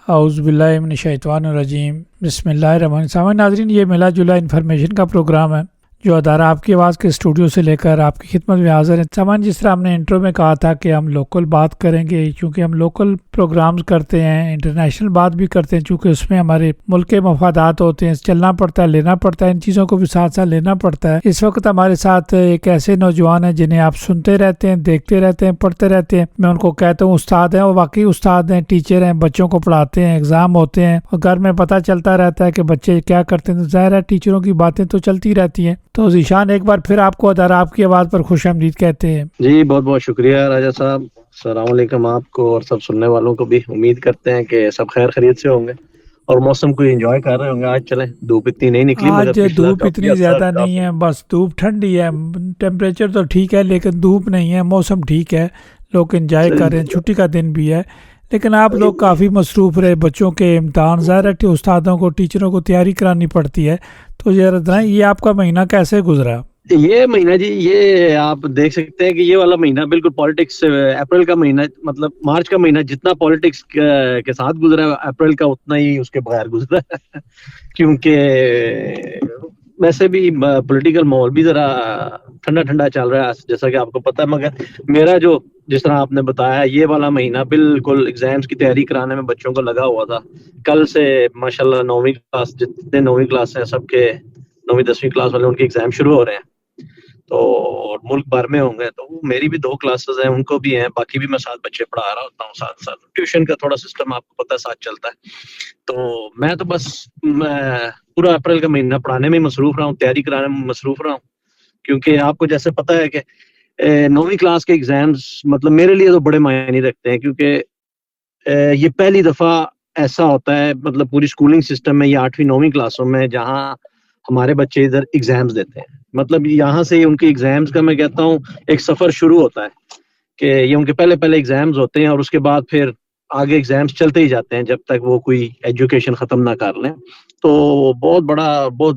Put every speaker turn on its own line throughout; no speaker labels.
اعوذ باللہ من الشیطان الرجیم، بسم اللہ الرحمن الرحیم۔ سامعین ناظرین، یہ ملا جلا انفارمیشن کا پروگرام ہے جو ادارہ آپ کی آواز کے اسٹوڈیو سے لے کر آپ کی خدمت میں حاضر ہے۔ سامعین، جس طرح ہم نے انٹرو میں کہا تھا کہ ہم لوکل بات کریں گے، چونکہ ہم لوکل پروگرامز کرتے ہیں، انٹرنیشنل بات بھی کرتے ہیں، چونکہ اس میں ہمارے ملک کے مفادات ہوتے ہیں، چلنا پڑتا ہے، لینا پڑتا ہے، ان چیزوں کو بھی ساتھ ساتھ لینا پڑتا ہے۔ اس وقت ہمارے ساتھ ایک ایسے نوجوان ہیں جنہیں آپ سنتے رہتے ہیں، دیکھتے رہتے ہیں، پڑھتے رہتے ہیں۔ میں ان کو کہتا ہوں استاد ہیں، وہ واقعی استاد ہیں، ٹیچر ہیں، بچوں کو پڑھاتے ہیں، ایگزام ہوتے ہیں اور گھر میں پتہ چلتا رہتا ہے کہ بچے کیا کرتے ہیں، تو ظاہر ہے ٹیچروں کی باتیں تو چلتی رہتی ہیں۔ تو ذیشان، ایک بار پھر آپ کو ادارہ آپ کی آواز پر خوش آمدید کہتے ہیں۔
جی بہت بہت شکریہ راجہ صاحب، السلام علیکم آپ کو اور سب سننے والوں کو بھی۔ امید کرتے ہیں کہ سب خیر خیریت سے ہوں گے اور موسم کو انجوائے کر رہے ہوں گے۔ آج چلیں دھوپ اتنی نہیں نکلی، مگر
آج
پچھلا
دھوپ
کافی
اتنی
عرصہ
زیادہ نہیں ہے، بس دھوپ ٹھنڈی ہے، ٹیمپریچر تو ٹھیک ہے لیکن دھوپ نہیں ہے، موسم ٹھیک ہے، لوگ انجوائے کر رہے ہیں، چھٹی کا دن بھی ہے۔ لیکن آپ لوگ کافی مصروف رہے، بچوں کے امتحان، ظاہر ہے کہ استادوں کو، ٹیچروں کو تیاری کرانی پڑتی ہے۔ تو یہ آپ کا مہینہ کیسے گزرا؟
یہ مہینہ جی، یہ آپ دیکھ سکتے ہیں کہ یہ والا مہینہ بالکل پالیٹکس، اپریل کا مہینہ، مطلب مارچ کا مہینہ جتنا پالیٹکس کے ساتھ گزرا ہے، اپریل کا اتنا ہی اس کے بغیر گزرا ہے کیونکہ ویسے بھی پولیٹیکل ماحول بھی ذرا ٹھنڈا ٹھنڈا چل رہا ہے جیسا کہ آپ کو پتہ ہے۔ مگر میرا جو جس طرح آپ نے بتایا، یہ والا مہینہ بالکل ایگزامز کی تیاری کرانے میں بچوں کو لگا ہوا تھا۔ کل سے ماشاءاللہ 9ویں کلاس، جتنے 9ویں کلاس ہیں سب کے، 9ویں 10ویں کلاس والے، ان کے ایگزام شروع ہو رہے ہیں، تو ملک بھر میں ہوں گے۔ تو میری بھی 2 کلاسز ہیں، ان کو بھی ہیں، باقی بھی میں ساتھ بچے پڑھا رہا ہوتا ہوں، ساتھ ساتھ ٹیوشن کا تھوڑا سسٹم آپ کو پتہ ہے ساتھ چلتا ہے۔ تو میں تو بس پورا اپریل کا مہینہ پڑھانے میں مصروف رہا ہوں، تیاری کرانے میں مصروف رہا ہوں، کیونکہ آپ کو جیسے پتہ ہے کہ 9ویں کلاس کے ایگزامز مطلب میرے لیے تو بڑے معنی رکھتے ہیں، کیونکہ یہ پہلی دفعہ ایسا ہوتا ہے مطلب پوری سکولنگ سسٹم میں، یا 8ویں 9ویں کلاسوں میں، جہاں ہمارے بچے ادھر ایگزامز دیتے ہیں۔ مطلب یہاں سے ان کے ایگزامز کا میں کہتا ہوں ایک سفر شروع ہوتا ہے کہ یہ ان کے پہلے ایگزامز ہوتے ہیں، اور اس کے بعد پھر آگے ایگزامز چلتے ہی جاتے ہیں جب تک وہ کوئی ایجوکیشن ختم نہ کر لیں۔ تو بہت بڑا، بہت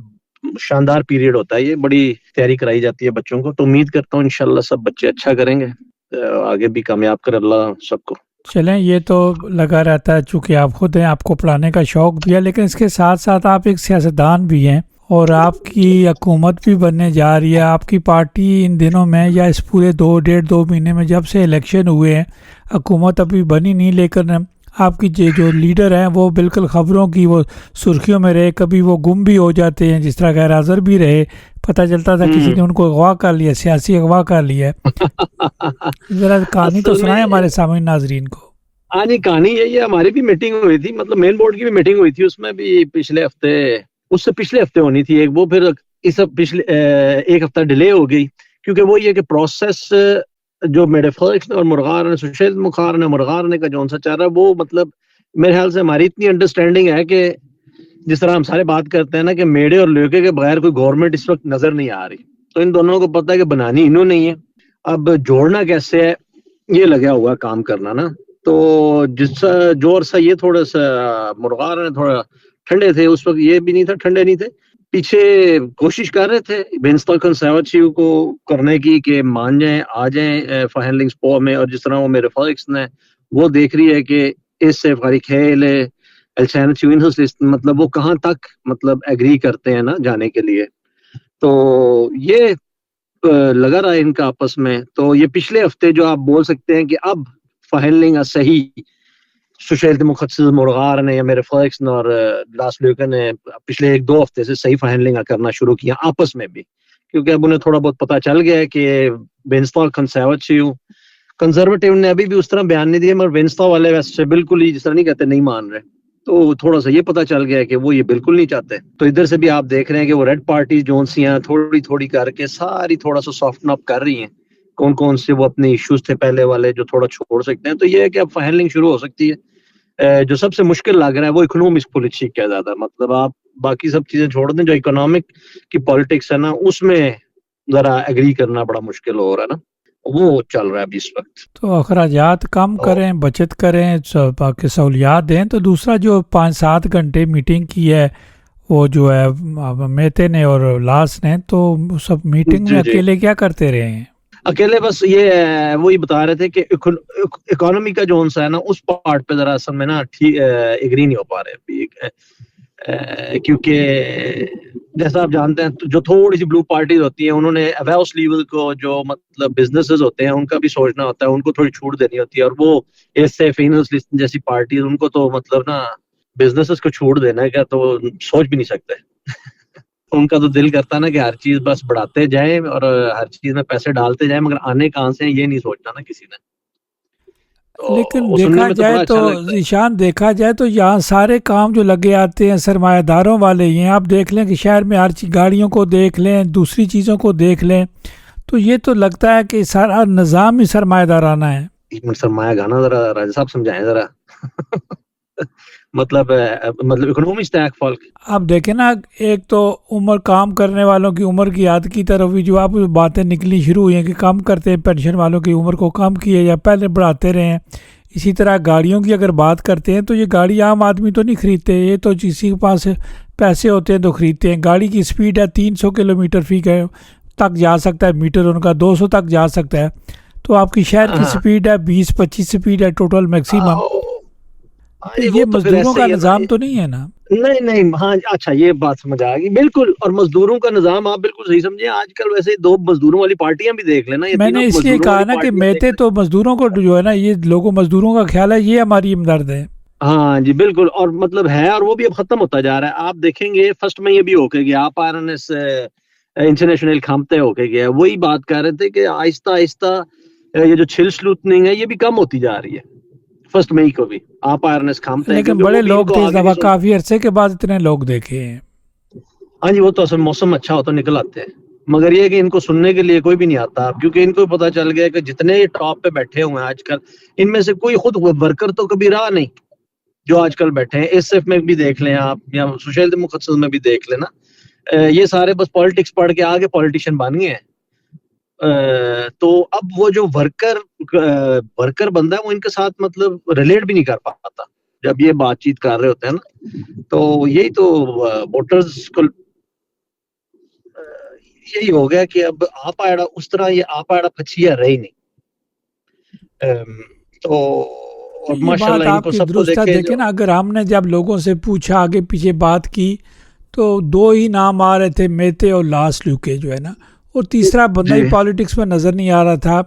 شاندار پیریڈ ہوتا ہے، یہ بڑی تیاری کرائی جاتی ہے بچوں کو۔ تو امید کرتا ہوں انشاءاللہ سب بچے اچھا کریں گے، آگے بھی کامیاب کرے اللہ سب کو۔
چلیں، یہ تو لگا رہتا ہے، چونکہ آپ خود ہیں، آپ کو پڑھانے کا شوق بھی ہے، لیکن اس کے ساتھ ساتھ آپ ایک سیاستدان بھی ہیں اور آپ کی حکومت بھی بننے جا رہی ہے۔ آپ کی پارٹی ان دنوں میں، یا اس پورے 2 مہینے میں جب سے الیکشن ہوئے ہیں، حکومت ابھی بنی نہیں، لیکن آپ کی جو لیڈر ہیں وہ بالکل خبروں کی وہ سرخیوں میں رہے، کبھی وہ گم بھی ہو جاتے ہیں، جس طرح غیر حاضر بھی رہے، پتہ چلتا تھا کسی نے ان کو اغوا کر لیا، سیاسی اغوا کر لیا ہے۔ ذرا کہانی تو سنائیں ہمارے سامعین ناظرین کو۔
ہاں جی، کہانی یہی ہے، ہماری بھی میٹنگ ہوئی تھی، مطلب مین بورڈ کی بھی میٹنگ ہوئی تھی، اس میں بھی پچھلے ہفتے، اس سے پچھلے ہفتے ہونی تھی ایک، وہ پھر اس پچھلے ایک ہفتہ ڈیلے ہو گئی، کیونکہ وہ یہ کہ پروسیس جو میرے فلکس اور مرغار نے، سشیل مخار نے، مرغار نے کا جون سا چاہ رہا ہے، وہ مطلب میرے خیال سے ہماری اتنی انڈرسٹینڈنگ ہے کہ جس طرح ہم سارے بات کرتے ہیں نا کہ میڑے اور لوکے کے بغیر کوئی گورنمنٹ اس وقت نظر نہیں آ رہی، تو ان دونوں کو پتہ ہے کہ بنانی انہوں نہیں ہے، اب جوڑنا کیسے ہے، یہ لگا ہوا کام کرنا نا۔ تو جو عرصہ یہ تھوڑا سا مرغار نے تھوڑا ٹھنڈے تھے، اس وقت یہ بھی نہیں تھا، ٹھنڈے نہیں تھے، پیچھے کوشش کر رہے تھے بینسٹال کنسرویٹیو کو کرنے کی کہ مان جائیں، آ جائیں فہرلنگ سپو میں، اور جس طرح وہ میرے فلکس نے وہ دیکھ رہی ہے کہ اس سے فاری کھیل مطلب وہ کہاں تک مطلب ایگری کرتے ہیں نا جانے کے لیے۔ تو یہ لگا رہا ہے ان کا آپس میں۔ تو یہ پچھلے ہفتے جو آپ بول سکتے ہیں کہ اب فہرلنگ صحیح سشیل مختص مرغار نے یا میرے فلکس نے اور لاس لیوکن نے پچھلے 1-2 ہفتے سے صحیح فہرلنگ کرنا شروع کیا آپس میں بھی، کیونکہ اب انہیں تھوڑا بہت پتہ چل گیا ہے کہ بینسٹال کنزرویٹیو نے ابھی بھی اس طرح بیان نہیں دیا، مگر بینسٹال والے ویسے بالکل ہی جس طرح نہیں کہتے نہیں مان رہے، تو تھوڑا سا یہ پتہ چل گیا کہ وہ یہ بالکل نہیں چاہتے۔ تو ادھر سے بھی آپ دیکھ رہے ہیں کہ وہ ریڈ پارٹیز جون سی ہیں تھوڑی تھوڑی کر کے ساری تھوڑا سا سافٹن اپ کر رہی ہیں، کون کون سے وہ اپنے ایشوز تھے پہلے والے جو تھوڑا چھوڑ سکتے ہیں۔ تو یہ ہے کہ اب فائنلنگ شروع ہو سکتی ہے۔ جو سب سے مشکل لگ رہا ہے وہ اکنامکس پالیٹکس کا زیادہ، مطلب آپ باقی سب چیزیں چھوڑ دیں، جو اکنامک کی پالیٹکس ہے نا، اس میں ذرا ایگری کرنا بڑا مشکل ہو رہا ہے نا، وہ چل رہا ہے ابھی اس وقت۔
تو اخراجات کم کریں، بچت کریں، باقی سہولیات دیں۔ تو دوسرا جو 5-7 گھنٹے میٹنگ کی ہے، وہ جو ہے میتے نے اور لاس نے، تو سب میٹنگ میں اکیلے کیا کرتے رہے ہیں؟
اکیلے بس یہ وہی بتا رہے تھے کہ اکانومی کا جو ہے نا اس پارٹ پہ ذرا اصل میں نا ایگری نہیں ہو پا رہے، کیونکہ جیسا آپ جانتے ہیں جو تھوڑی سی بلو پارٹیز ہوتی ہیں انہوں نے اویس لیول کو جو مطلب بزنسز ہوتے ہیں ان کا بھی سوچنا ہوتا ہے، ان کو تھوڑی چھوٹ دینی ہوتی ہے، اور وہ ایس سے فینس لسٹ جیسی پارٹیز ان کو تو مطلب نا بزنسز کو چھوٹ دینا ہے کیا تو سوچ بھی نہیں سکتے ان کا تو دل کرتا ہے نا کہ ہر چیز بس بڑھاتے جائیں اور ہر چیز میں پیسے ڈالتے جائیں، مگر آنے کہاں سے ہیں یہ نہیں سوچنا نا کسی نے، تو
لیکن
وہ سننے
دیکھا
میں تو
جائے
بڑا
تو
اچھا لگتا ہے۔
ذیشان دیکھا جائے تو یہاں سارے کام جو لگے آتے ہیں سرمایہ داروں والے ہی ہیں. آپ دیکھ لیں کہ شہر میں ہر چیز گاڑیوں کو دیکھ لیں، دوسری چیزوں کو دیکھ لیں، تو یہ تو لگتا ہے کہ سارا نظام ہی سرمایہ دارانہ ہے.
ایک منٹ سرمایہ گانا ذرا راجا صاحب سمجھائیں ذرا مطلب اکنومی اسٹیک فالک.
آپ دیکھیں نا، ایک تو عمر کام کرنے والوں کی عمر کی عادت کی طرف بھی جو آپ باتیں نکلی شروع ہوئی ہیں کہ کم کرتے ہیں، پینشن والوں کی عمر کو کم کیے یا پہلے بڑھاتے رہے ہیں. اسی طرح گاڑیوں کی اگر بات کرتے ہیں تو یہ گاڑی عام آدمی تو نہیں خریدتے، یہ تو کسی کے پاس پیسے ہوتے ہیں تو خریدتے ہیں. گاڑی کی سپیڈ ہے 300 کلومیٹر فی تک جا سکتا ہے، میٹر ان کا 200 تک جا سکتا ہے. تو آپ کی شہر کی سپیڈ ہے 20-25 سپیڈ ہے ٹوٹل میکسیمم. تو یہ
وہ تو پھر
مزدوروں
ایسے
کا
ہی ہے نا،
نظام تو نہیں ہے نا.
نہیں ہاں اچھا یہ بات سمجھ آ گئی بالکل. اور مزدوروں کا نظام آپ بالکل صحیح سمجھے، آج کل ویسے دو مزدوروں والی پارٹیاں بھی دیکھ لینا، یہ
میں
تینوں
نے اس لیے
مزدوروں
کہا
والی
نا کہ
پارٹیاں دیکھ
میتے
لیں.
تو مزدوروں کو جو ہے نا، یہ لوگوں مزدوروں کا خیال ہے یہ ہماری ہمدرد ہے.
ہاں جی بالکل، اور مطلب ہے اور وہ بھی اب ختم ہوتا جا رہا ہے. آپ دیکھیں گے فرسٹ میں یہ بھی ہو کے گیا، آپ آرنس انٹرنیشنل کھامتے ہو کے گیا، وہی بات کر رہے تھے کہ آہستہ آہستہ یہ جو چھل سلوتنگ ہے یہ بھی کم ہوتی جا رہی ہے. فرسٹ مئی کو بھی آپ آئرنس کھامتے ہیں
لیکن
کیونکہ وہ
بڑے
بھی ان
لوگ
کو
تھے اس
آگے نہیں
دفعہ،
سن.
کافی عرصے کے بعد اتنے لوگ دیکھے ہیں.
ہاں جی وہ تو اصل موسم اچھا ہوتا نکل آتے ہیں، مگر یہ کہ ان کو سننے کے لیے کوئی بھی نہیں آتا، کیونکہ ان کو پتا چل گیا کہ جتنے یہ ٹاپ پہ بیٹھے ہوئے ہیں آج کل ان میں سے کوئی خود ورکر تو کبھی رہا نہیں جو آج کل بیٹھے ہیں. ایس ایف میں بھی دیکھ لیں آپ یا سوشل مقصد میں بھی دیکھ لینا، یہ سارے بس پالیٹکس پڑھ کے آگے پالیٹیشین بن گئے ہیں. تو اب وہ جو ورکر بندہ ہے وہ ان کے ساتھ مطلب ریلیٹ بھی نہیں کر پاتا جب یہ بات چیت کر رہے ہوتے ہیں نا. تو یہی تو ووٹرز کو یہی ہو گیا کہ اب آپ آڑا اس طرح یہ آپ آڑا پچھیا رہی نہیں. تو اور
یہ
ماشاء اللہ
بات
ان
آپ
کو
کی
سب کو
درست ہے.
دیکھے
دیکھیں
جو
نا، اگر ہم نے جب لوگوں سے پوچھا آگے پیچھے بات کی تو دو ہی نام آ رہے تھے، میتے اور لاس لوکے جو ہے نا، اور تیسرا بندہ
جی
ہی پالیٹکس میں نظر نہیں آ رہا تھا.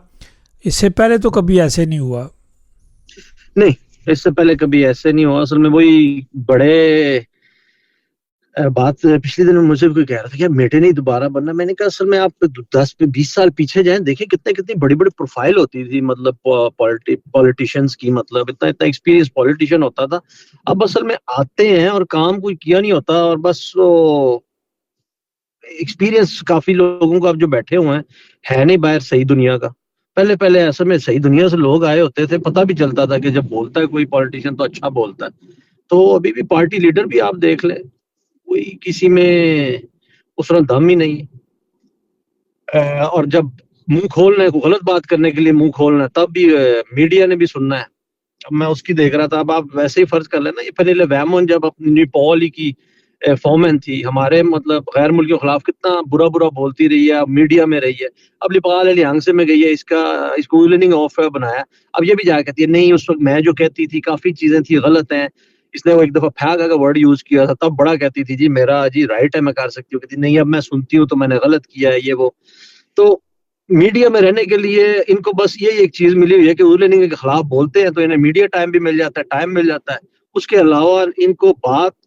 اس سے پہلے تو کبھی ایسے نہیں ہوا.
نہیں، اس سے پہلے کبھی ایسے نہیں ہوا. اصل میں وہی بڑے بات پچھلے دن مجھے کوئی کہہ رہا تھا کہ میٹے نہیں دوبارہ بننا. میں نے کہا اصل میں آپ 10-20 سال پیچھے جائیں دیکھیں کتنی بڑی بڑی پروفائل ہوتی تھی مطلب پولیٹیشینز کی، مطلب اتنا ایکسپیرینس پولیٹیشین ہوتا تھا. اب اصل میں آتے ہیں اور کام کوئی کیا نہیں ہوتا، اور بس ایکسپیرینس کافی لوگوں کا اب جو بیٹھے ہوئے ہیں ہے نہیں باہر صحیح دنیا کا. پہلے ایسے میں صحیح دنیا سے لوگ آئے ہوتے تھے، پتہ بھی چلتا تھا کہ جب بولتا ہے کوئی پولیٹیشین تو اچھا بولتا ہے. تو ابھی بھی پارٹی لیڈر بھی آپ دیکھ لیں کوئی کسی میں اس طرح دم ہی نہیں ہے. اور جب منہ کھولنا ہے غلط بات کرنے کے لیے منہ کھولنا ہے تب بھی میڈیا نے بھی سننا ہے. اب میں اس کی دیکھ رہا تھا، اب آپ ویسے ہی فرض کر لینا، یہ پہلے ویمون جب اپنی پول کی فورمین تھی ہمارے مطلب غیر ملکیوں کے خلاف کتنا برا بولتی رہی ہے، اب میڈیا میں رہی ہے. اب لپال علی ہنگ سے میں گئی ہے، اس کو لرننگ آف بنایا. اب یہ بھی جا کہتی ہے نہیں اس وقت میں جو کہتی تھی کافی چیزیں تھی غلط ہیں. اس نے وہ ایک دفعہ پھینکا کا ورڈ یوز کیا تھا، تب بڑا کہتی تھی جی میرا جی رائٹ ہے میں کر سکتی ہوں، کہتی نہیں اب میں سنتی ہوں تو میں نے غلط کیا ہے یہ وہ. تو میڈیا میں رہنے کے لیے ان کو بس یہ ایک چیز ملی ہوئی ہے کہ لرننگ کے خلاف بولتے ہیں تو انہیں میڈیا ٹائم بھی مل جاتا ہے، ٹائم مل جاتا ہے. اس کے علاوہ ان کو بات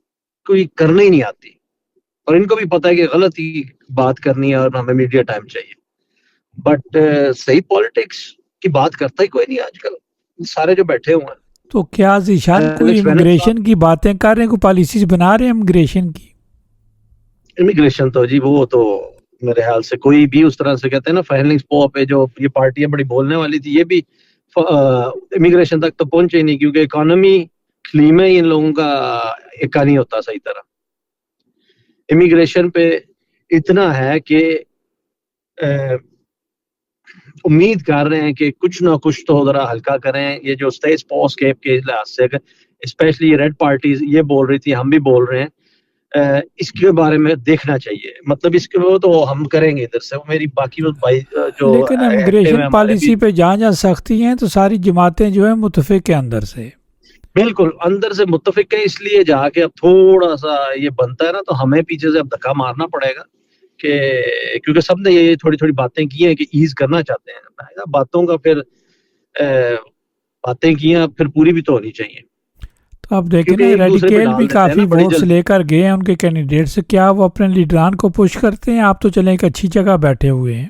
کوئی کرنے ہی نہیں آتی، اور ان کو بھی پتا ہے کہ غلط ہی بات کرنی ہے اور ہمیں میڈیا ٹائم چاہیے. بٹ صحیح پالیٹکس کی بات کرتا ہی کوئی نہیں آج کل، سارے جو بیٹھے ہوئے ہیں.
تو کیا ذیشان کوئی
الیکس وینس صاحب
امیگریشن کی باتیں کر رہے ہیں، کوئی پالیسیز بنا رہے ہیں امیگریشن کی؟
امیگریشن تو جی وہ تو میرے خیال سے کوئی بھی اس طرح سے کہتے ہیں نا فائنلنگ سپو پہ جو یہ پارٹیاں بڑی بولنے والی تھی یہ بھی امیگریشن تک تو پہنچے ہی نہیں، کیونکہ اکانومی خلیمہ ہی ان لوگوں کا ایکا نہیں ہوتا صحیح طرح. امیگریشن پہ اتنا ہے کہ امید کر رہے ہیں کہ کچھ نہ کچھ تو ذرا ہلکا کریں. یہ جو اسٹیٹ پوسٹ کے لحاظ سے اسپیشلی یہ ریڈ پارٹیز یہ بول رہی تھی، ہم بھی بول رہے ہیں اس کے بارے میں دیکھنا چاہیے. مطلب اس کے وہ تو ہم کریں گے ادھر سے, وہ میری باقی وہ بھائی جو
لیکن
ایکٹیو ہیں
امیگریشن
ہمارے بھی.
پالیسی پہ جہاں جہاں سختی ہیں تو ساری جماعتیں جو ہیں متفق ہیں اندر سے.
بالکل اندر سے متفق ہے, اس لیے جا کے اب تھوڑا سا یہ بنتا ہے نا, تو ہمیں پیچھے سے اب دھکا مارنا پڑے گا کہ کیونکہ سب نے یہ تھوڑی تھوڑی باتیں کی ہیں کہ ایز کرنا چاہتے ہیں باتوں کا, پھر باتیں کی ہیں پھر پوری بھی تو ہونی چاہیے.
تو آپ دیکھیں
کیونکہ
نا
ایک دوسرے پہ
ریڈیکیل بھی
ڈال دیتے ہیں نا
کافی
بڑی
ووٹس
جلد.
لے کر گئے ہیں ان کے کینڈیڈیٹ سے, کیا وہ اپنے لیڈران کو پش کرتے ہیں؟ آپ تو چلیں ایک اچھی جگہ بیٹھے ہوئے ہیں.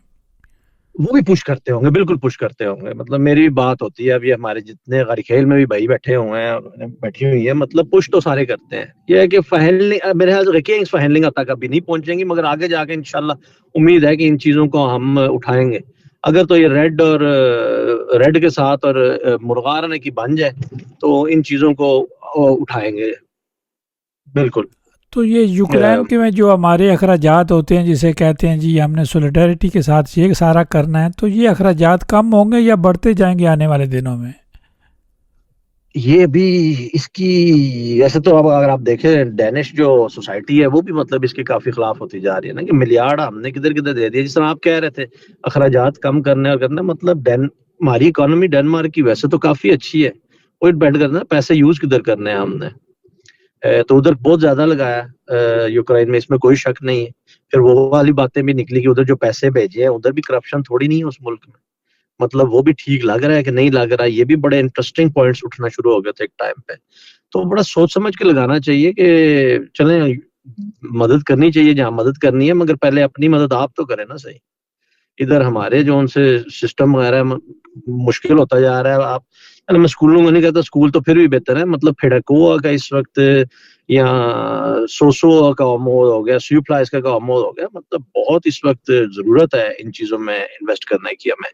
وہ بھی پش کرتے ہوں گے, بالکل پش کرتے ہوں گے. مطلب میری بھی بات ہوتی ہے, ابھی ہمارے جتنے غریخیل میں بھی بھائی بیٹھے ہوئے ہیں, بیٹھی ہوئی ہیں, مطلب پش تو سارے کرتے ہیں. یہ ہے کہ فہلنگ, میرے خیال سے اس فہلنگ تک ابھی نہیں پہنچیں گی, مگر آگے جا کے انشاءاللہ امید ہے کہ ان چیزوں کو ہم اٹھائیں گے. اگر تو یہ ریڈ کے ساتھ اور مرغارنے کی بن جائے تو ان چیزوں کو اٹھائیں گے. بالکل.
تو یہ یوکرین کے میں جو ہمارے اخراجات ہوتے ہیں, جسے کہتے ہیں جی ہم نے سولیڈیرٹی کے ساتھ یہ سارا کرنا ہے, تو یہ اخراجات کم ہوں گے یا بڑھتے جائیں گے آنے والے دنوں میں؟
یہ بھی اس کی ایسے تو اب اگر آپ دیکھیں ڈینش جو سوسائٹی ہے وہ بھی مطلب اس کے کافی خلاف ہوتی جا رہی ہے نا, کہ ملیارڈ ہم نے کدھر کدھر دے دیا. جس طرح آپ کہہ رہے تھے اخراجات کم کرنے اور کرنا, مطلب ہماری اکانومی ڈنمارک کی ویسے تو کافی اچھی ہے, وہ ڈیپینڈ کرنا پیسے یوز کدھر کرنے ہیں ہم نے. تو ادھر بہت زیادہ لگایا یوکرائن میں, اس میں کوئی شک نہیں ہے. پھر وہ والی باتیں بھی نکلی کہ ادھر جو پیسے بھیجے ہیں ادھر بھی کرپشن تھوڑی نہیں ہے اس ملک میں. مطلب وہ بھی ٹھیک لگ رہا ہے کہ نہیں لگ رہا ہے, یہ بھی بڑے انٹرسٹنگ پوائنٹس اٹھنا شروع ہو گئے تھے ایک ٹائم پہ. تو بڑا سوچ سمجھ کے لگانا چاہیے کہ چلیں مدد کرنی چاہیے جہاں مدد کرنی ہے, مگر پہلے اپنی مدد آپ تو کریں نا صحیح. ادھر ہمارے جو ان سے سسٹم وغیرہ مشکل ہوتا جا رہا ہے. آپ میں اسکولوں میں نہیں کہتا, اسکول تو پھر بھی بہتر ہے, مطلب پھڑکوا کا اس وقت یا سوسو کا مود ہو گیا, سیوپلائز کا مود ہو گیا. مطلب بہت اس وقت ضرورت ہے ان چیزوں میں انویسٹ کرنے کی ہمیں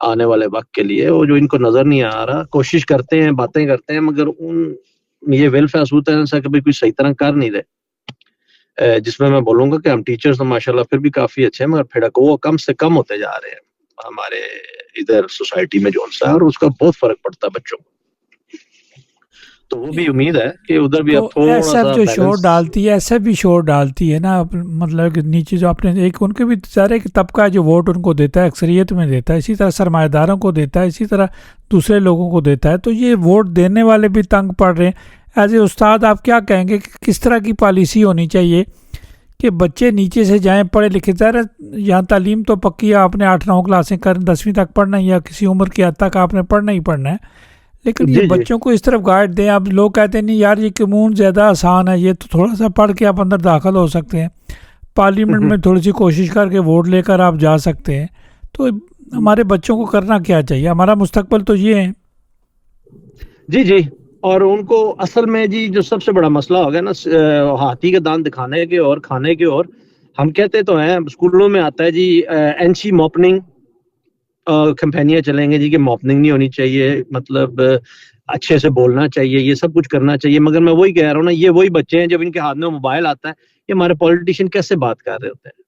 آنے والے وقت کے لیے. وہ جو ان کو نظر نہیں آ رہا, کوشش کرتے ہیں باتیں کرتے ہیں, مگر یہ ویلفیئر صورت ہے کبھی کوئی صحیح طرح کر نہیں رہے. جس میں بولوں گا کہ ہم ٹیچرز تو ماشاءاللہ پھر بھی کافی اچھے ہیں, مگر پھڑک وہ کم سے کم ہوتے جا رہے ہیں ہمارے ادھر سوسائٹی میں جو ہے, اور اس کا بہت فرق پڑتا ہے بچوں کو. تو وہ بھی امید ہے کہ ادھر بھی اب
تو ایس
تھوڑا
ایف
سا
جو شور
بیلنس.
ڈالتی ہے, ایس ایف بھی شور ڈالتی ہے نا, مطلب کہ نیچے جو اپنے ایک ان کے بھی سارے طبقہ جو ووٹ ان کو دیتا ہے اکثریت میں دیتا ہے, اسی طرح سرمایہ داروں کو دیتا ہے, اسی طرح دوسرے لوگوں کو دیتا ہے. تو یہ ووٹ دینے والے بھی تنگ پڑ رہے ہیں. ایز اے استاد آپ کیا کہیں گے کہ کس طرح کی پالیسی ہونی چاہیے کہ بچے نیچے سے جائیں, پڑھے لکھے؟ ظاہر یہاں تعلیم تو پکی ہے, آپ نے 8-9 کلاسیں کریں, 10ویں تک پڑھنا ہے, یا کسی عمر کی حد تک آپ نے پڑھنا ہی پڑھنا ہے, لیکن یہ بچوں کو اس طرف گائیڈ دیں. اب لوگ کہتے ہیں نہیں یار یہ قانون زیادہ آسان ہے, یہ تو تھوڑا سا پڑھ کے آپ اندر داخل ہو سکتے ہیں, پارلیمنٹ میں تھوڑی سی کوشش کر کے ووٹ لے کر آپ جا سکتے ہیں. تو ہمارے بچوں کو کرنا کیا چاہیے؟ ہمارا مستقبل تو یہ ہے.
جی اور ان کو اصل میں جی جو سب سے بڑا مسئلہ ہو گیا نا, ہاتھی کے دانت دکھانے کے اور کھانے کے. اور ہم کہتے تو ہیں اسکولوں میں آتا ہے جی اینچی موپننگ کمپینیاں چلیں گے جی کہ موپننگ نہیں ہونی چاہیے, مطلب اچھے سے بولنا چاہیے, یہ سب کچھ کرنا چاہیے. مگر میں وہی کہہ رہا ہوں نا, یہ وہی بچے ہیں جب ان کے ہاتھ میں موبائل آتا ہے, یہ ہمارے پولیٹیشین کیسے بات کر رہے ہوتے ہیں,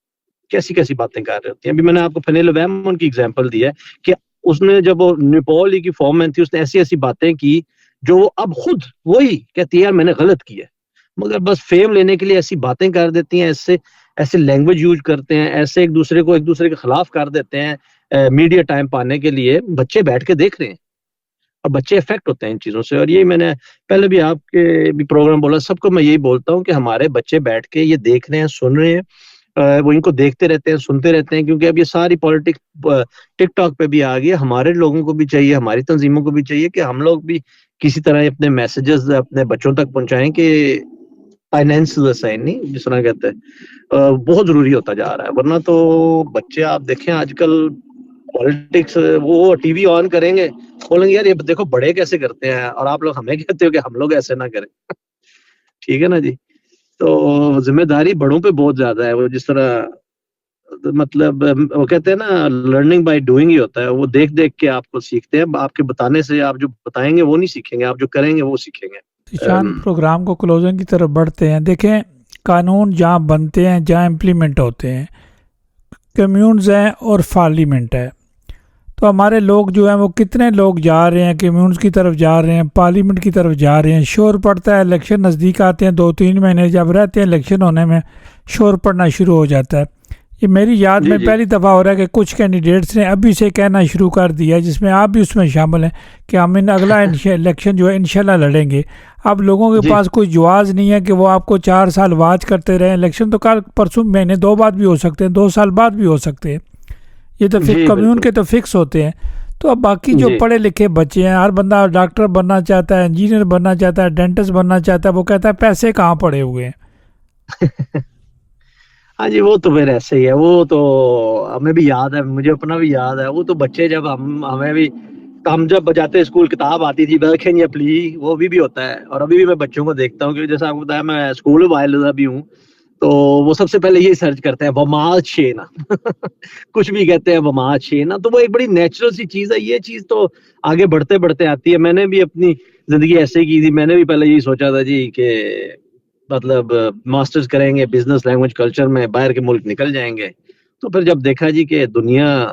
کیسی باتیں کر رہے ہوتے ہیں. ابھی میں نے آپ کو فنیل ویمن کی ایگزامپل دی ہے کہ اس نے جب وہ نیپال کی فارم میں تھی, اس نے ایسی باتیں کی جو اب خود وہی کہتی ہے یار میں نے غلط کیا ہے, مگر بس فیم لینے کے لیے ایسی باتیں کر دیتی ہیں, ایسے لینگویج یوز کرتے ہیں, ایسے ایک دوسرے کے خلاف کر دیتے ہیں میڈیا ٹائم پانے کے لیے. بچے بیٹھ کے دیکھ رہے ہیں اور بچے افیکٹ ہوتے ہیں ان چیزوں سے. اور یہی میں نے پہلے بھی آپ کے بھی پروگرام بولا, سب کو میں یہی بولتا ہوں کہ ہمارے بچے بیٹھ کے یہ دیکھ رہے ہیں, سن رہے ہیں, وہ ان کو دیکھتے رہتے ہیں, سنتے رہتے ہیں, کیونکہ اب یہ ساری پالیٹکس ٹک ٹاک پہ بھی آ گئی ہے. ہمارے لوگوں کو بھی چاہیے, ہماری تنظیموں کو بھی چاہیے کہ ہم لوگ بھی کسی طرح اپنے میسیجز اپنے بچوں تک پہنچائیں کہ فائنینس نہیں جس طرح کہتے ہیں, بہت ضروری ہوتا جا رہا ہے. ورنہ تو بچے آپ دیکھیں آج کل پالیٹکس وہ ٹی وی آن کریں گے, بولیں گے یار یہ دیکھو بڑے کیسے کرتے ہیں, اور آپ لوگ ہمیں کہتے ہو کہ ہم لوگ ایسے نہ کریں. ٹھیک ہے نا جی. تو ذمہ داری بڑوں پہ بہت زیادہ ہے. وہ جس طرح مطلب وہ کہتے ہیں نا لرننگ بائی ڈوئنگ ہی ہوتا ہے, وہ دیکھ کے آپ کو سیکھتے ہیں. آپ کے بتانے سے آپ جو بتائیں گے وہ نہیں سیکھیں گے, آپ جو کریں گے وہ سیکھیں گے.
شان پروگرام کو کلوزنگ کی طرف بڑھتے ہیں. دیکھیں قانون جہاں بنتے ہیں, جہاں امپلیمنٹ ہوتے ہیں, کمیونز ہیں اور پارلیمنٹ ہے. تو ہمارے لوگ جو ہیں وہ کتنے لوگ جا رہے ہیں کمیونز کی طرف جا رہے ہیں, پارلیمنٹ کی طرف جا رہے ہیں, شور پڑتا ہے, الیکشن نزدیک آتے ہیں, 2-3 مہینے جب رہتے ہیں الیکشن ہونے میں شور پڑنا شروع ہو جاتا ہے. یہ میری یاد میں پہلی دفعہ ہو رہا ہے کہ کچھ کینڈیڈیٹس نے ابھی سے کہنا شروع کر دیا ہے, جس میں آپ بھی اس میں شامل ہیں, کہ ہم اگلا الیکشن جو ہے انشاءاللہ لڑیں گے. اب لوگوں کے پاس کوئی جواز نہیں ہے کہ وہ آپ کو 4 سال واچ کرتے رہیں. الیکشن تو کل پرسوں مہینے 2 بعد بھی ہو سکتے ہیں, 2 سال بعد بھی ہو سکتے ہیں, یہ تو کمیون کے تو فکس ہوتے ہیں. تو اب باقی جو پڑھے لکھے بچے ہیں, ہر بندہ ڈاکٹر بننا چاہتا ہے, انجینئر بننا چاہتا ہے, ڈینٹسٹ بننا چاہتا ہے, وہ کہتا ہے پیسے کہاں پڑے ہوئے ہیں.
ہاں جی, وہ تو پھر ایسے ہی ہے. وہ تو ہمیں بھی یاد ہے, مجھے اپنا بھی یاد ہے. وہ تو بچے جب ہمیں بھی, ہم جب بجاتے اسکول کتاب آتی تھی بیلکھن یا پلی, وہ بھی ہوتا ہے. اور ابھی بھی میں بچوں کو دیکھتا ہوں کہ جیسا آپ کو بتایا میں اسکول وائل بھی ہوں, تو وہ سب سے پہلے یہی سرچ کرتے ہیں وماد شینا کچھ بھی کہتے ہیں وماد شینا. تو وہ ایک بڑی نیچرل سی چیز ہے. یہ چیز تو آگے بڑھتے بڑھتے آتی ہے. میں نے بھی اپنی زندگی ایسے کی تھی. میں نے بھی پہلے یہی سوچا تھا جی کہ مطلب ماسٹرز کریں گے بزنس لینگویج کلچر میں, باہر کے ملک نکل جائیں گے. تو پھر جب دیکھا جی کہ دنیا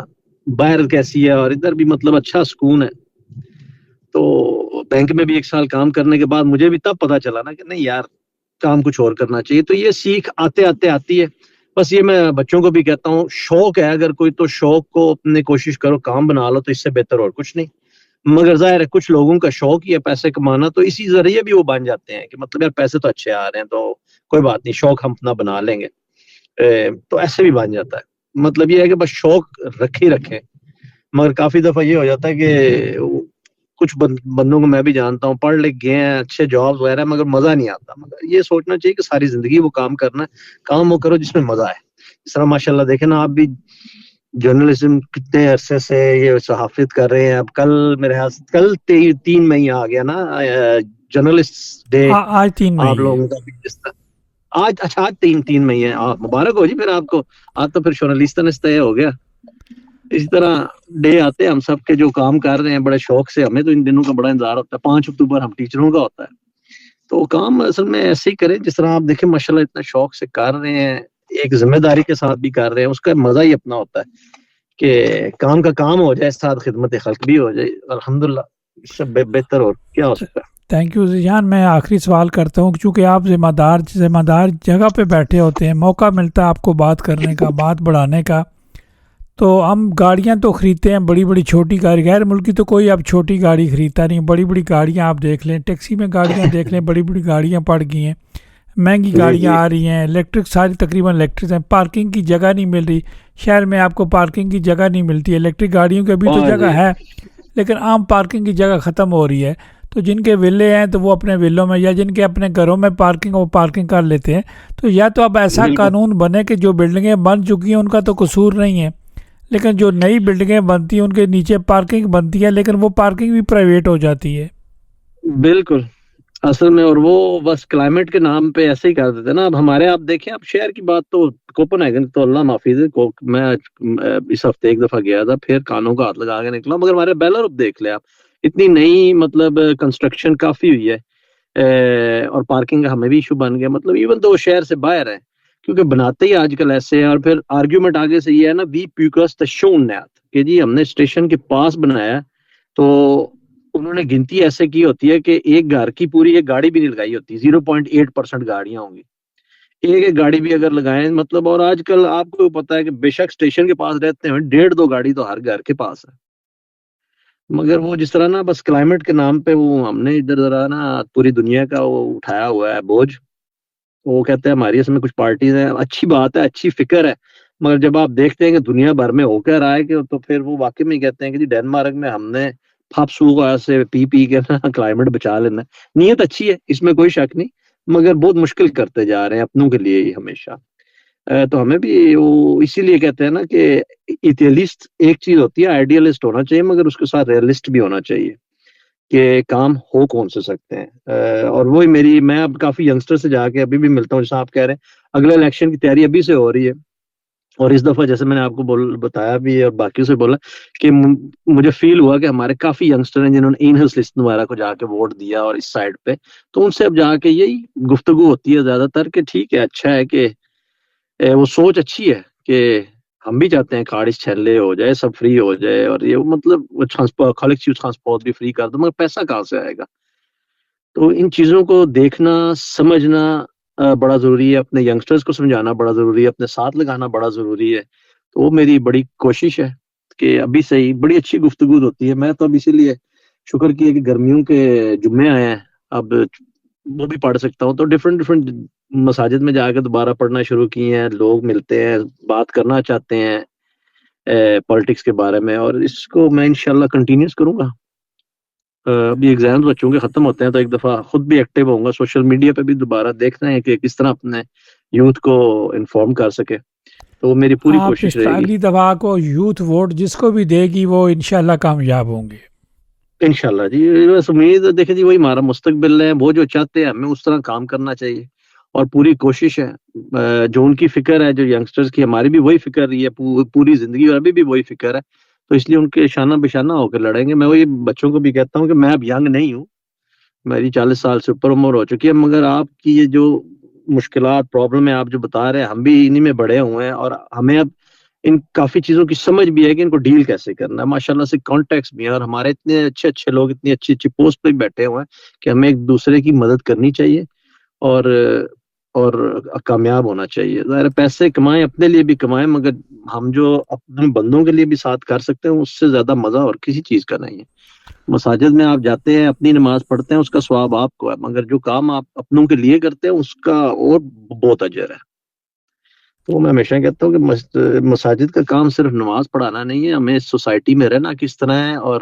باہر کیسی ہے اور ادھر بھی مطلب اچھا سکون ہے, تو بینک میں بھی 1 سال کام کرنے کے بعد مجھے بھی تب پتا چلا نا کہ نہیں یار, کام کچھ اور کرنا چاہیے. تو یہ سیکھ آتے آتے آتی ہے. بس یہ میں بچوں کو بھی کہتا ہوں, شوق ہے اگر کوئی تو شوق کو اپنے کوشش کرو کام بنا لو, تو اس سے بہتر اور کچھ نہیں. مگر ظاہر ہے کچھ لوگوں کا شوق ہی ہے پیسے کمانا, تو اسی ذریعے بھی وہ بن جاتے ہیں کہ مطلب یار پیسے تو اچھے آ رہے ہیں تو کوئی بات نہیں, شوق ہم اپنا بنا لیں گے. تو ایسے بھی بن جاتا ہے. مطلب یہ ہے کہ بس شوق رکھے ہی رکھیں. مگر کافی دفعہ یہ ہو جاتا ہے کہ کچھ بندوں کو میں بھی جانتا ہوں, پڑھ لکھ گئے ہیں, اچھے جاب وغیرہ, مگر مزہ نہیں آتا. مگر یہ سوچنا چاہیے کہ ساری زندگی وہ کام کرنا ہے, کام وہ کرو جس میں مزہ آئے. اس طرح ماشاء اللہ دیکھیں نا, آپ بھی جرنلزم کتنے عرصے سے یہ صحافت کر رہے ہیں. اب کل میرے خیال کل 3 مئی آ گیا نا جرنلسٹ ڈے
آج 3 مئی
آپ لوگوں کا بھی. جس طرح آج, اچھا آج 3 مئی ہے, مبارک ہو جی پھر آپ کو. آج تو پھر جرنلسٹ ہو گیا. اسی طرح ڈے آتے ہیں ہم سب کے جو کام کر رہے ہیں بڑے شوق سے. ہمیں تو ان دنوں کا بڑا انتظار ہوتا ہے. 5 اکتوبر ہم ٹیچروں کا ہوتا ہے. تو کام اصل میں ایسے ہی کریں جس طرح آپ دیکھیں ماشاءاللہ اتنا شوق سے کر رہے ہیں, ایک ذمہ داری کے ساتھ بھی کر رہے ہیں. اس کا مزہ ہی اپنا ہوتا ہے کہ کام کا کام ہو جائے, ساتھ خدمت خلق بھی ہو جائے. الحمدللہ, اس سے بہتر اور کیا ہو سکتا ہے.
Thank you Zeeshan. میں آخری سوال کرتا ہوں, چونکہ آپ ذمہ دار جگہ پہ بیٹھے ہوتے ہیں, موقع ملتا ہے آپ کو بات کرنے کا, بات بڑھانے کا. تو ہم گاڑیاں تو خریدتے ہیں, بڑی بڑی چھوٹی گاڑی, غیر ملکی تو کوئی اب چھوٹی گاڑی خریدتا نہیں. بڑی بڑی گاڑیاں آپ دیکھ لیں, ٹیکسی میں گاڑیاں دیکھ لیں, بڑی بڑی گاڑیاں پڑ گئی ہیں, مہنگی گاڑیاں آ رہی ہیں, الیکٹرک ساری تقریباً الیکٹرک ہیں. پارکنگ کی جگہ نہیں مل رہی شہر میں, آپ کو پارکنگ کی جگہ نہیں ملتی. الیکٹرک گاڑیوں کی ابھی تو جگہ ہے, لیکن عام پارکنگ کی جگہ ختم ہو رہی ہے. تو جن کے ویلے ہیں تو وہ اپنے ویلوں میں, یا جن کے اپنے گھروں میں پارکنگ وہ پارکنگ کر لیتے ہیں. تو یا تو اب ایسا قانون بنے کہ جو بلڈنگیں بن چکی ہیں ان کا تو قصور نہیں ہے, لیکن جو نئی بلڈنگیں بنتی ہیں ان کے نیچے پارکنگ بنتی ہے, لیکن وہ پارکنگ بھی پرائیویٹ ہو جاتی ہے.
بالکل اصل میں, اور وہ بس کلائمیٹ کے نام پہ ایسے ہی کر دیتے نا. اب ہمارے آپ دیکھیں, اب شہر کی بات تو کوپن ہیگن تو اللہ محافظ ہے. میں اس ہفتے 1 دفعہ گیا تھا, پھر کانوں کا ہاتھ لگا کے نکلا. مگر ہمارے بیلروپ دیکھ لیں آپ, اتنی نئی مطلب کنسٹرکشن کافی ہوئی ہے, اور پارکنگ کا ہمیں بھی ایشو بن گیا. مطلب ایون تو وہ شہر سے باہر ہے, کیونکہ بناتے ہی آج کل ایسے ہیں. اور پھر آرگیومنٹ آگے سے یہ ہے نا, وی پیوکس تشونیات, کہ جی ہم نے اسٹیشن کے پاس بنایا, تو انہوں نے گنتی ایسے کی ہوتی ہے کہ ایک گھر کی پوری ایک گاڑی بھی نہیں لگائی ہوتی, 0.8% گاڑیاں ہوں گی. ایک گاڑی بھی اگر لگائیں مطلب. اور آج کل آپ کو پتا ہے کہ بے شک اسٹیشن کے پاس رہتے ہیں, 1.5-2 گاڑی تو ہر گھر کے پاس ہے. مگر وہ جس طرح نا بس کلائمیٹ کے نام پہ وہ ہم نے ادھر ذرا نا پوری دنیا کا وہ اٹھایا ہوا ہے بوجھ. وہ کہتے ہیں ہماری اس میں کچھ پارٹیز ہیں, اچھی بات ہے, اچھی فکر ہے. مگر جب آپ دیکھتے ہیں کہ دنیا بھر میں ہو کر آئے, کہ تو پھر وہ واقعی میں کہتے ہیں کہ جی ڈینمارک میں ہم نے پھاپسو سے پی کے نا کلائمیٹ بچا لینا. نیت اچھی ہے, اس میں کوئی شک نہیں, مگر بہت مشکل کرتے جا رہے ہیں اپنوں کے لیے ہی ہمیشہ. تو ہمیں بھی وہ اسی لیے کہتے ہیں نا کہ ایتھیلسٹ ایک چیز ہوتی ہے, آئیڈیالسٹ ہونا چاہیے, مگر اس کے ساتھ ریئلسٹ بھی ہونا چاہیے کہ کام ہو کون سے سکتے ہیں. اور وہی میں اب کافی ینگسٹر سے جا کے ابھی بھی ملتا ہوں, جیسا آپ کہہ رہے ہیں اگلے الیکشن کی تیاری ابھی سے ہو رہی ہے. اور اس دفعہ جیسے میں نے آپ کو بتایا بھی ہے اور باقیوں سے بولا کہ مجھے فیل ہوا کہ ہمارے کافی ینگسٹر ہیں جنہوں نے انہس لسٹ وغیرہ کو جا کے ووٹ دیا, اور اس سائڈ پہ تو ان سے اب جا کے یہی گفتگو ہوتی ہے زیادہ تر کہ ٹھیک ہے, اچھا ہے کہ وہ سوچ اچھی ہے کہ ہم بھی چاہتے ہیں کھاڑش چھلے ہو جائے, سب فری ہو جائے, اور یہ مطلب کلیکٹیو ٹرانسپورٹ بھی فری کر دو, مگر پیسہ کہاں سے آئے گا؟ تو ان چیزوں کو دیکھنا سمجھنا بڑا ضروری ہے, اپنے ینگسٹرز کو سمجھانا بڑا ضروری ہے, اپنے ساتھ لگانا بڑا ضروری ہے. تو وہ میری بڑی کوشش ہے کہ ابھی سے ہی بڑی اچھی گفتگو ہوتی ہے. میں تو اب اسی لیے شکر کیا کہ گرمیوں کے جمعے آئے ہیں, اب وہ بھی پڑھ سکتا ہوں. تو ڈفرینٹ مساجد میں جا کے دوبارہ پڑھنا شروع کیے ہیں, لوگ ملتے ہیں, بات کرنا چاہتے ہیں پالیٹکس کے بارے میں, اور اس کو میں انشاءاللہ کنٹینیوس کروں گا. ابھی ایگزامز بچوں کے ختم ہوتے ہیں تو ایک دفعہ خود بھی ایکٹیو ہوں گا, سوشل میڈیا پہ بھی دوبارہ دیکھنا ہے کہ کس طرح اپنے یوتھ کو انفارم کر سکے. تو وہ میری پوری
آپ
کوشش
اس
رہے گی.
اگلی دفعہ کو یوتھ ووٹ جس کو بھی دے گی وہ انشاءاللہ کامیاب ہوں گے
انشاءاللہ جی. بس امید دیکھیں جی, وہی ہمارا مستقبل ہے, وہ جو چاہتے ہیں ہمیں اس طرح کام کرنا چاہیے, اور پوری کوشش ہے. جو ان کی فکر ہے, جو ینگسٹرز کی, ہماری بھی وہی فکر رہی ہے پوری زندگی, اور ابھی بھی وہی فکر ہے. تو اس لیے ان کے شانہ بشانہ ہو کے لڑیں گے. میں وہی بچوں کو بھی کہتا ہوں کہ میں اب ینگ نہیں ہوں, میری 40 سال سے اوپر عمر ہو چکی ہے, مگر آپ کی یہ جو مشکلات پرابلم ہے آپ جو بتا رہے ہیں, ہم بھی انہی میں بڑے ہوئے ہیں, اور ہمیں اب ان کافی چیزوں کی سمجھ بھی ہے کہ ان کو ڈیل کیسے کرنا ہے. ماشاءاللہ سے کانٹیکٹس بھی ہیں, اور ہمارے اتنے اچھے اچھے لوگ اتنی اچھی اچھی پوسٹ پہ بیٹھے ہوئے ہیں کہ ہمیں ایک دوسرے کی مدد کرنی چاہیے اور کامیاب ہونا چاہیے. ظاہر پیسے کمائیں, اپنے لیے بھی کمائیں, مگر ہم جو اپنے بندوں کے لیے بھی ساتھ کر سکتے ہیں اس سے زیادہ مزہ اور کسی چیز کا نہیں ہے. مساجد میں آپ جاتے ہیں, اپنی نماز پڑھتے ہیں, اس کا ثواب آپ کو ہے, مگر جو کام آپ اپنوں کے لیے کرتے ہیں اس کا اور بہت اجر ہے. تو میں ہمیشہ کہتا ہوں کہ مساجد کا کام صرف نماز پڑھانا نہیں ہے, ہمیں سوسائٹی میں رہنا کس طرح ہے اور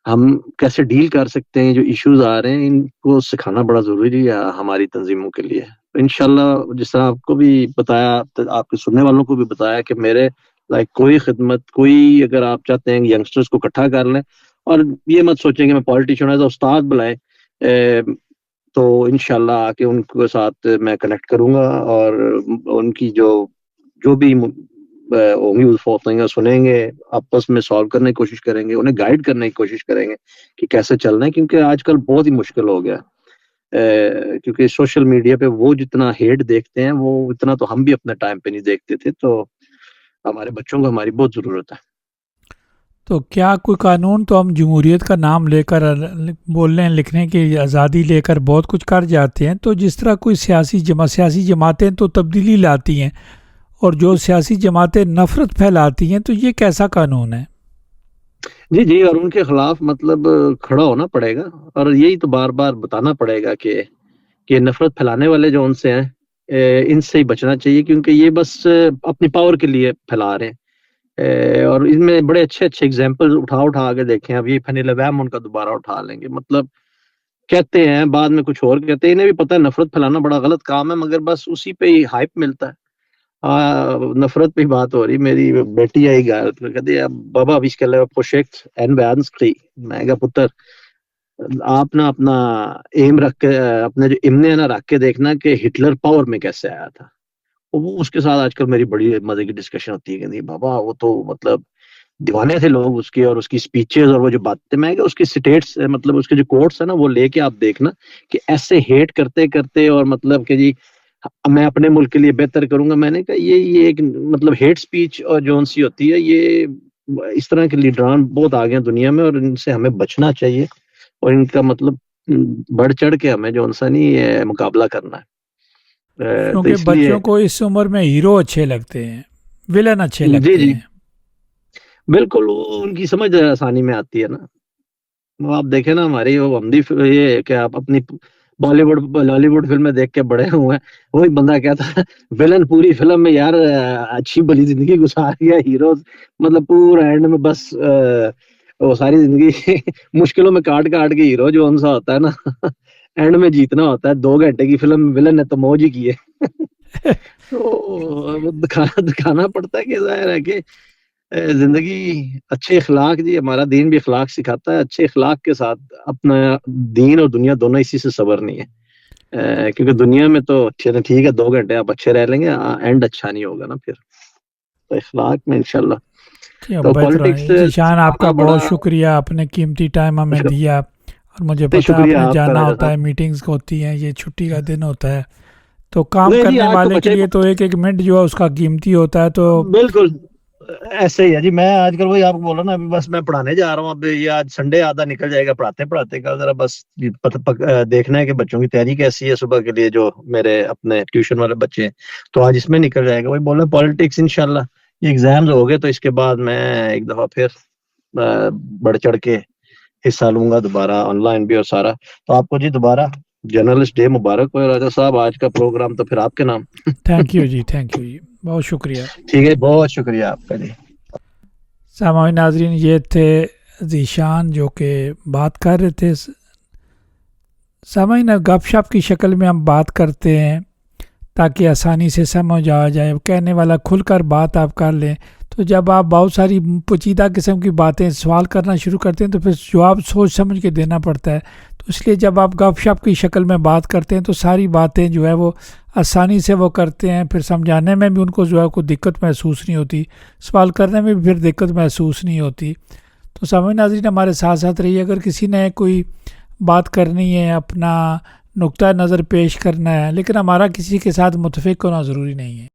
ہم کیسے ڈیل کر سکتے ہیں, جو ایشوز آ رہے ہیں ان کو سکھانا بڑا ضروری ہے ہماری تنظیموں کے لیے. انشاءاللہ جس طرح آپ کو بھی بتایا, آپ کے سننے والوں کو بھی بتایا کہ میرے لائک کوئی خدمت, کوئی اگر آپ چاہتے ہیں ینگسٹرز کو اکٹھا کر لیں, اور یہ مت سوچیں کہ میں پالیٹیشین ایز استاد بلائیں, تو انشاءاللہ آ کے ان کے ساتھ میں کنیکٹ کروں گا, اور ان کی جو بھی ہوں گی سنیں گے, آپس میں سالو کرنے کی کوشش کریں گے, انہیں گائیڈ کرنے کی کوشش کریں گے کہ کیسے چلنا ہے, کیونکہ آج کل بہت ہی مشکل ہو گیا. کیونکہ سوشل میڈیا پہ وہ جتنا ہیٹ دیکھتے ہیں وہ اتنا تو ہم بھی اپنے ٹائم پہ نہیں دیکھتے تھے. تو ہمارے بچوں کو ہماری بہت ضرورت ہے.
تو کیا کوئی قانون تو ہم جمہوریت کا نام لے کر بولنے لکھنے کی آزادی لے کر بہت کچھ کر جاتے ہیں, تو جس طرح کوئی سیاسی جماعتیں تو تبدیلی لاتی ہیں, اور جو سیاسی جماعتیں نفرت پھیلاتی ہیں, تو یہ کیسا قانون ہے؟
جی, اور ان کے خلاف مطلب کھڑا ہونا پڑے گا, اور یہی تو بار بار بتانا پڑے گا کہ نفرت پھیلانے والے جو ان سے ہیں ان سے ہی بچنا چاہیے, کیونکہ یہ بس اپنی پاور کے لیے پھیلا رہے ہیں. اور ان میں بڑے اچھے ایگزامپل اٹھا کے دیکھیں. اب یہ فنی لویم ان کا دوبارہ اٹھا لیں گے, مطلب کہتے ہیں بعد میں کچھ اور کہتے ہیں. انہیں بھی پتہ ہے نفرت پھیلانا بڑا غلط کام ہے, مگر بس اسی پہ ہی ہائپ ملتا ہے. نفرت پہ بات ہو رہی, میری بیٹی آئی گھر کہتی ہے بابا ابھی کے لیے پروجیکٹ این بیانسکری, میں کہا پتر آپ نا اپنا ایم رکھ کے, اپنے جو امن ہے نا رکھ کے دیکھنا کہ ہٹلر پاور میں کیسے آیا تھا. وہ اس کے ساتھ آج کل میری بڑی مزے کی ڈسکشن ہوتی ہے کہ نہیں بابا وہ تو مطلب دیوانے تھے لوگ اس کے, اور اس کی سپیچز اور وہ جو باتیں, میں کہ اس کی سٹیٹس مطلب اس کے جو کوٹس ہیں نا وہ لے کے آپ دیکھنا کہ ایسے ہیٹ کرتے کرتے, اور مطلب کہ جی میں اپنے ملک کے لیے بہتر کروں گا. میں نے کہا یہ ایک مطلب ہیٹ سپیچ اور جو سی ہوتی ہے, یہ اس طرح کے لیڈران بہت آگے ہیں دنیا میں, اور ان سے ہمیں بچنا چاہیے, اور ان کا مطلب بڑھ چڑھ کے ہمیں جو انسا نہیں مقابلہ کرنا ہے. تو
کیونکہ
اس لیے
بچوں کو اس عمر میں ہیرو اچھے لگتے ہیں, ولن اچھے لگتے
جی
ہیں.
بالکل, وہ ان کی سمجھ آسانی میں آتی ہے نا. وہ آپ دیکھیں نا ہماری وہ ہمدی یہ کہ آپ اپنی بالی ووڈ فلمیں دیکھ کے بڑے ہوئے ہیں, وہی بندہ کہتا ہے ویلن پوری فلم میں یار اچھی بلی زندگی گزار گیا, ہیرو مطلب پورا اینڈ میں بس وہ ساری زندگی مشکلوں میں کاٹ کے ہیرو جو ان سا ہوتا ہے نا اینڈ میں جیتنا ہوتا ہے. 2 گھنٹے کی فلم ویلن نے تو موج ہی کی ہے. تو دکھانا پڑتا ہے کہ ظاہر ہے کہ زندگی اچھے اخلاق, جی ہمارا دین بھی اخلاق سکھاتا ہے, اچھے اخلاق کے ساتھ اپنا دین اور دنیا دونوں اسی سے صبر نہیں ہے, کیونکہ دنیا میں تو ٹھیک ہے 2 گھنٹے آپ اچھے رہ لیں گے, اینڈ اچھا نہیں ہوگا نا پھر. تو اخلاق میں انشاءاللہ تو
بہتر
پالیٹکس
ذیشان, آپ کا
بڑا
بہت شکریہ, آپ نے قیمتی ٹائم ہمیں دیا, اور مجھے پتا آپ
شکریہ
نے
آپ کا
جانا
راجہ
ہوتا ہے,
صاحب.
میٹنگز ہوتی ہیں, یہ چھٹی کا دن ہوتا ہے, تو کام
نہیں جی
کرنے
آج تو
والے کے
بچے
لیے تو ایک منٹ جو ہے اس کا قیمتی ہوتا ہے. تو
بالکل ایسے ہی ہے جی. میں آج کل وہی آپ کو بولا نا, ابھی بس میں پڑھانے جا رہا ہوں. اب یہ آج سنڈے آدھا نکل جائے گا پڑھاتے پڑھاتے کا, ذرا بس دیکھنا ہے کہ بچوں کی تیاری کیسی ہے صبح کے لیے, جو میرے اپنے ٹیوشن والے بچے ہیں, تو آج اس میں نکل جائے گا. وہی بول رہے ہیں پالیٹکس انشاءاللہ یہ ایگزامز ہو گئے تو اس کے بعد میں ایک دفعہ پھر بڑھ چڑھ کے حصہ لوں گا دوبارہ, آن لائن بھی اور سارا. تو آپ کو جی دوبارہ جرنلسٹ ڈے مبارک ہو راجا صاحب. آج کا پروگرام تو پھر آپ کے نام.
تھینک یو جی, تھینک یو جی, بہت شکریہ.
ٹھیک ہے, بہت شکریہ آپ کا جی.
سامعین ناظرین, یہ تھے ذیشان جو کہ بات کر رہے تھے. سامعین, گپ شپ کی شکل میں ہم بات کرتے ہیں تاکہ آسانی سے سمجھ آ جائے, کہنے والا کھل کر بات آپ کر لیں. تو جب آپ بہت ساری پیچیدہ قسم کی باتیں سوال کرنا شروع کرتے ہیں تو پھر جواب سوچ سمجھ کے دینا پڑتا ہے. تو اس لیے جب آپ گپ شپ کی شکل میں بات کرتے ہیں تو ساری باتیں جو ہے وہ آسانی سے وہ کرتے ہیں, پھر سمجھانے میں بھی ان کو جو ہے کوئی دقت محسوس نہیں ہوتی, سوال کرنے میں بھی پھر دقت محسوس نہیں ہوتی. تو سامعین ناظرین ہمارے ساتھ ساتھ رہیے. اگر کسی نے کوئی بات کرنی ہے, اپنا نقطہ نظر پیش کرنا ہے, لیکن ہمارا کسی کے ساتھ متفق ہونا ضروری نہیں ہے.